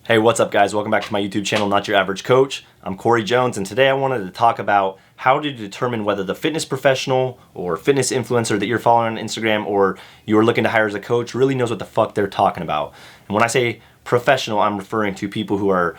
Hey, what's up guys? Welcome back to my YouTube channel, Not Your Average Coach. I'm Corey Jones, and today I wanted to talk about how to determine whether the fitness professional or fitness influencer that you're following on Instagram or you're looking to hire as a coach really knows what the fuck they're talking about. And when I say professional, I'm referring to people who are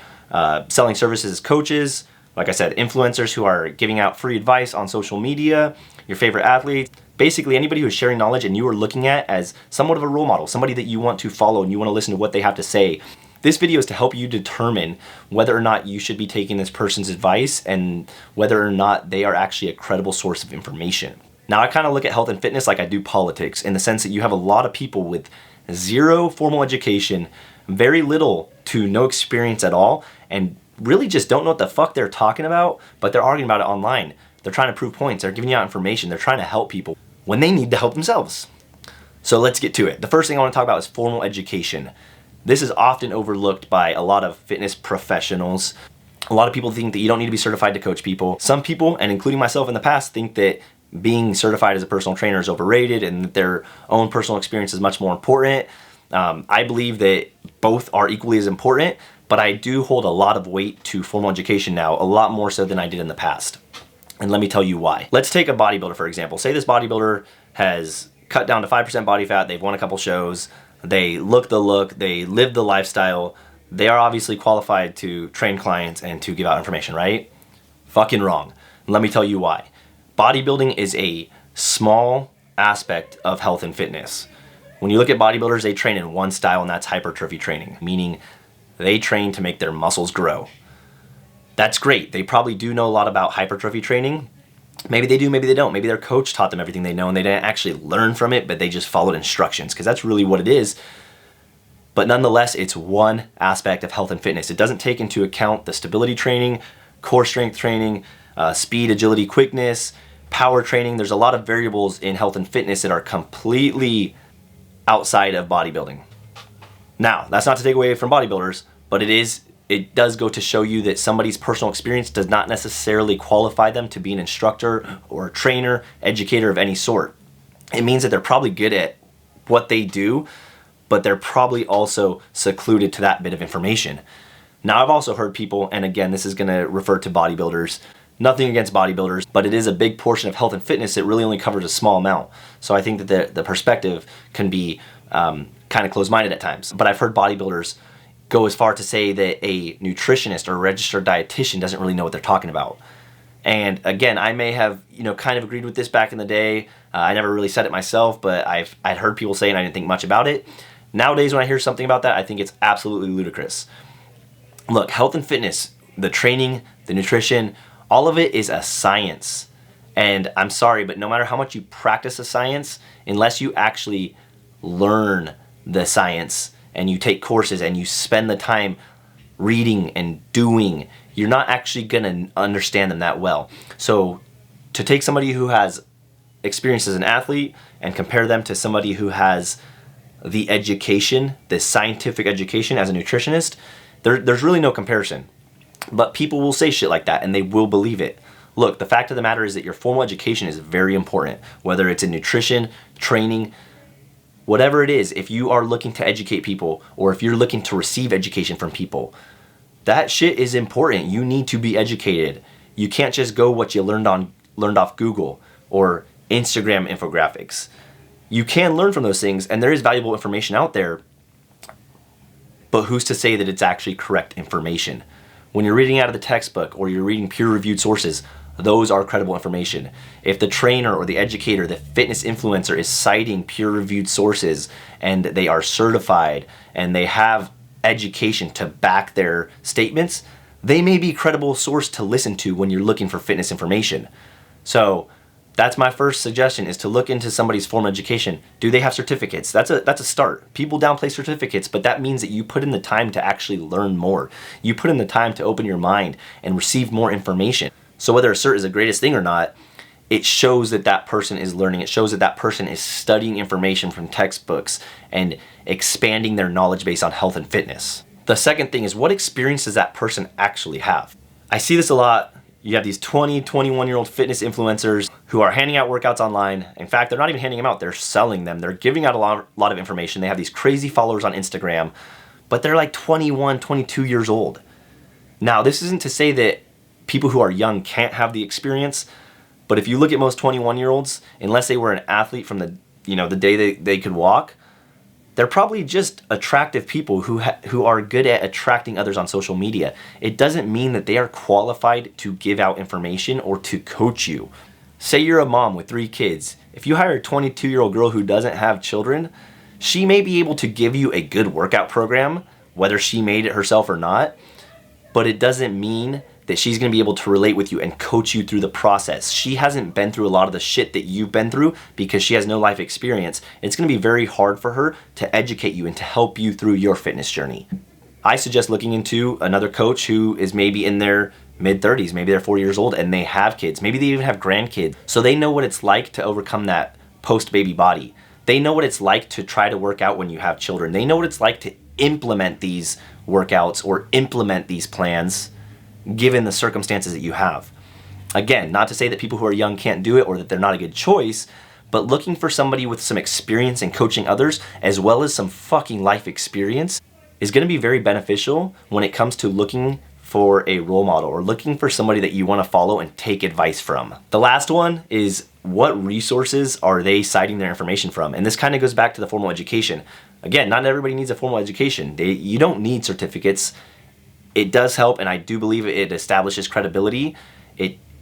selling services as coaches, like I said, influencers who are giving out free advice on social media, your favorite athletes, basically anybody who's sharing knowledge and you are looking at as somewhat of a role model, somebody that you want to follow and you want to listen to what they have to say. This video is to help you determine whether or not you should be taking this person's advice and whether or not they are actually a credible source of information. Now, I kind of look at health and fitness like I do politics, in the sense that you have a lot of people with zero formal education, very little to no experience at all, and really just don't know what the fuck they're talking about, but they're arguing about it online. They're trying to prove points, they're giving you out information, they're trying to help people when they need to help themselves. So let's get to it. The first thing I want to talk about is formal education. This is often overlooked by a lot of fitness professionals. A lot of people think that you don't need to be certified to coach people. Some people, and including myself in the past, think that being certified as a personal trainer is overrated and that their own personal experience is much more important. I believe that both are equally as important, but I do hold a lot of weight to formal education now, a lot more so than I did in the past. And let me tell you why. Let's take a bodybuilder, for example. Say this bodybuilder has cut down to 5% body fat, they've won a couple shows, they look the look, they live the lifestyle, they are obviously qualified to train clients and to give out information, right? Fucking wrong. Let me tell you why. Bodybuilding is a small aspect of health and fitness. When you look at bodybuilders, they train in one style, and that's hypertrophy training, meaning they train to make their muscles grow. That's great. They probably do know a lot about hypertrophy training. Maybe they do, maybe they don't. Maybe their coach taught them everything they know and they didn't actually learn from it, but they just followed instructions, because that's really what it is. But nonetheless, it's one aspect of health and fitness. It doesn't take into account the stability training, core strength training, speed, agility, quickness, power training. There's a lot of variables in health and fitness that are completely outside of bodybuilding. Now, that's not to take away from bodybuilders, but it does go to show you that somebody's personal experience does not necessarily qualify them to be an instructor or a trainer, educator of any sort. It means that they're probably good at what they do, but they're probably also secluded to that bit of information. Now, I've also heard people, and again, this is going to refer to bodybuilders, nothing against bodybuilders, but it is a big portion of health and fitness that really only covers a small amount. So I think that the perspective can be kind of closed-minded at times. But I've heard bodybuilders go as far to say that a nutritionist or a registered dietitian doesn't really know what they're talking about. And again, I may have kind of agreed with this back in the day. I never really said it myself, but I'd heard people say it and I didn't think much about it. Nowadays, when I hear something about that, I think it's absolutely ludicrous. Look, health and fitness, the training, the nutrition, all of it is a science. And I'm sorry, but no matter how much you practice a science, unless you actually learn the science and you take courses and you spend the time reading and doing, you're not actually gonna understand them that well. So to take somebody who has experience as an athlete and compare them to somebody who has the education, the scientific education as a nutritionist, there's really no comparison. But people will say shit like that and they will believe it. Look, the fact of the matter is that your formal education is very important, whether it's in nutrition, training, whatever it is. If you are looking to educate people or if you're looking to receive education from people, that shit is important. You need to be educated. You can't just go what you learned off Google or Instagram infographics. You can learn from those things, and there is valuable information out there, but who's to say that it's actually correct information? When you're reading out of the textbook or you're reading peer-reviewed sources, those are credible information. If the trainer or the educator, the fitness influencer is citing peer-reviewed sources and they are certified and they have education to back their statements, they may be a credible source to listen to when you're looking for fitness information. So that's my first suggestion, is to look into somebody's formal education. Do they have certificates? That's a start. People downplay certificates, but that means that you put in the time to actually learn more. You put in the time to open your mind and receive more information. So whether a cert is the greatest thing or not, it shows that that person is learning. It shows that that person is studying information from textbooks and expanding their knowledge base on health and fitness. The second thing is, what experience does that person actually have? I see this a lot. You have these 20, 21-year-old fitness influencers who are handing out workouts online. In fact, they're not even handing them out. They're selling them. They're giving out a lot of information. They have these crazy followers on Instagram. but they're like 21, 22 years old. Now, this isn't to say that people who are young can't have the experience, but if you look at most 21-year-olds, unless they were an athlete from the day they could walk, they're probably just attractive people who are good at attracting others on social media. It doesn't mean that they are qualified to give out information or to coach you. Say you're a mom with 3 kids. If you hire a 22-year-old girl who doesn't have children, she may be able to give you a good workout program, whether she made it herself or not, but it doesn't mean that she's going to be able to relate with you and coach you through the process. She hasn't been through a lot of the shit that you've been through because she has no life experience. It's going to be very hard for her to educate you and to help you through your fitness journey. I suggest looking into another coach who is maybe in their mid-30s, maybe they're 40 years old and they have kids. Maybe they even have grandkids. So they know what it's like to overcome that post-baby body. They know what it's like to try to work out when you have children. They know what it's like to implement these workouts or implement these plans given the circumstances that you have. Again, not to say that people who are young can't do it or that they're not a good choice, but looking for somebody with some experience in coaching others as well as some fucking life experience is going to be very beneficial when it comes to looking for a role model or looking for somebody that you want to follow and take advice from. The last one is, what resources are they citing their information from? And this kind of goes back to the formal education. Again, not everybody needs a formal education. You don't need certificates. It does help, and I do believe it establishes credibility.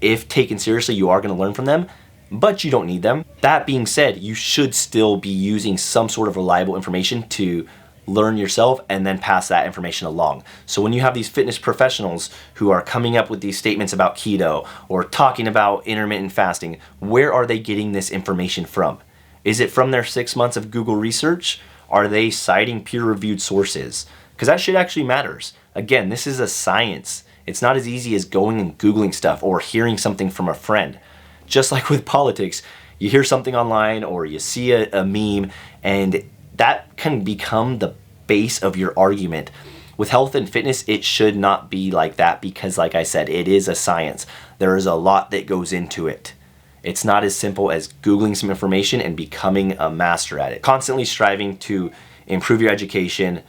If taken seriously, you are going to learn from them, but you don't need them. That being said, you should still be using some sort of reliable information to learn yourself and then pass that information along. So when you have these fitness professionals who are coming up with these statements about keto or talking about intermittent fasting, where are they getting this information from? Is it from their 6 months of Google research? Are they citing peer-reviewed sources? Because that shit actually matters. Again, this is a science. It's not as easy as going and Googling stuff or hearing something from a friend. Just like with politics, you hear something online or you see a meme and that can become the base of your argument. With health and fitness, it should not be like that because, like I said, it is a science. There is a lot that goes into it. It's not as simple as Googling some information and becoming a master at it. Constantly striving to improve your education,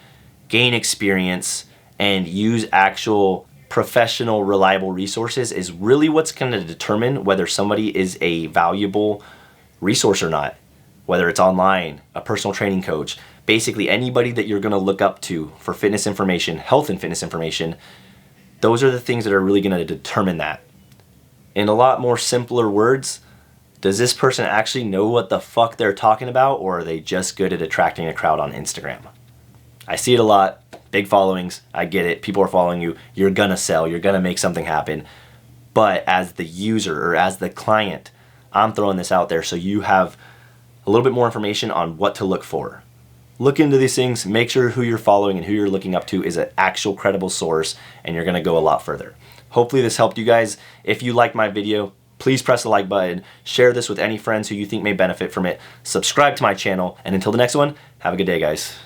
gain experience, and use actual professional, reliable resources is really what's going to determine whether somebody is a valuable resource or not. Whether it's online, a personal training coach, basically anybody that you're going to look up to for fitness information, health and fitness information, those are the things that are really going to determine that. In a lot more simpler words, does this person actually know what the fuck they're talking about, or are they just good at attracting a crowd on Instagram? I see it a lot. Big followings, I get it. People are following you. You're gonna sell. You're gonna make something happen. But as the user or as the client, I'm throwing this out there so you have a little bit more information on what to look for. Look into these things. Make sure who you're following and who you're looking up to is an actual credible source, and you're gonna go a lot further. Hopefully this helped you guys. If you liked my video, please press the like button. Share this with any friends who you think may benefit from it. Subscribe to my channel. And until the next one, have a good day, guys.